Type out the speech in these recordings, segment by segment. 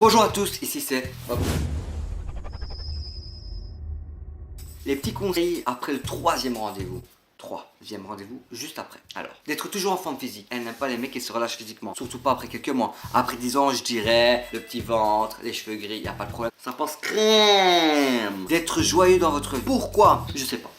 Bonjour à tous, ici c'est Bob. Les petits conseils après le troisième rendez-vous. Troisième rendez-vous juste après. Alors, d'être toujours en forme physique. Elle n'aime pas les mecs qui se relâchent physiquement. Surtout pas après quelques mois. Après 10 ans, je dirais, le petit ventre, les cheveux gris, y a pas de problème. Ça pense crème. D'être joyeux dans votre vie. Pourquoi? Je sais pas.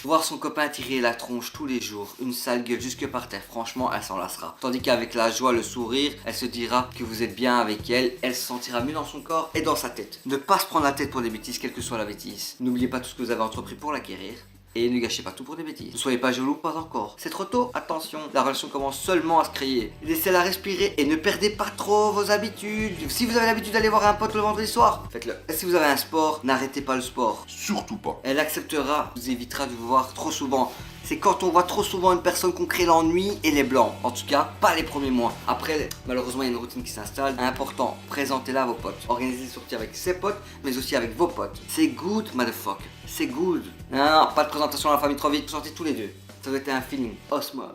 Voir son copain tirer la tronche tous les jours, une sale gueule jusque par terre, franchement elle s'en lassera. Tandis qu'avec la joie, le sourire, elle se dira que vous êtes bien avec elle, elle se sentira mieux dans son corps et dans sa tête. Ne pas se prendre la tête pour des bêtises, quelle que soit la bêtise. N'oubliez pas tout ce que vous avez entrepris pour l'acquérir. Et ne gâchez pas tout pour des bêtises. Ne soyez pas jaloux, pas encore. C'est trop tôt, attention. La relation commence seulement à se créer. Laissez-la respirer et ne perdez pas trop vos habitudes. Si vous avez l'habitude d'aller voir un pote le vendredi soir, faites-le. Et si vous avez un sport, n'arrêtez pas le sport. Surtout pas. Elle acceptera, vous évitera de vous voir trop souvent. C'est quand on voit trop souvent une personne qu'on crée l'ennui et les blancs. En tout cas, pas les premiers mois. Après, malheureusement, il y a une routine qui s'installe. Important, présentez-la à vos potes. Organisez des sorties avec ses potes, mais aussi avec vos potes. C'est good, motherfucker. C'est good. Non, pas de présentation à la famille trop vite. Sortez tous les deux. Ça doit être un feeling. Osmose.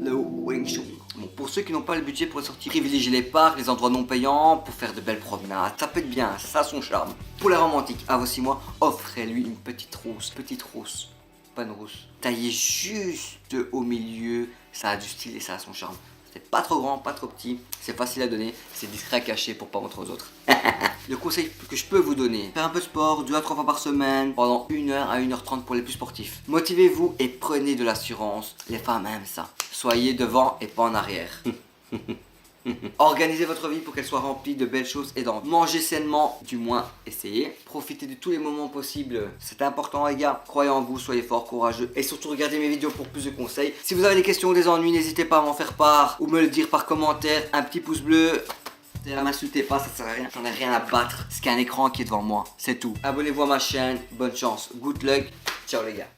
Le Wing Chun. Bon, pour ceux qui n'ont pas le budget pour les sorties, privilégiez les parcs, les endroits non payants pour faire de belles promenades. Ça peut être bien, ça a son charme. Pour les romantiques, à vos 6 mois, offrez-lui une petite rousse. Pas une rousse. Taillée juste au milieu, ça a du style et ça a son charme. C'est pas trop grand, pas trop petit, c'est facile à donner, c'est discret à cacher pour pas montrer aux autres. Le conseil que je peux vous donner, faire un peu de sport 2 à 3 fois par semaine, pendant 1h à 1h30 pour les plus sportifs. Motivez-vous et prenez de l'assurance, les femmes aiment ça. Soyez devant et pas en arrière. Organisez votre vie pour qu'elle soit remplie de belles choses et d'envie. Mangez sainement, du moins essayez. Profitez de tous les moments possibles, c'est important les gars. Croyez en vous, soyez forts, courageux et surtout regardez mes vidéos pour plus de conseils. Si vous avez des questions ou des ennuis, n'hésitez pas à m'en faire part ou me le dire par commentaire. Un petit pouce bleu. Ne m'insultez pas, ça sert à rien. J'en ai rien à battre. C'est qu'un écran qui est devant moi, c'est tout. Abonnez-vous à ma chaîne, bonne chance, good luck. Ciao les gars.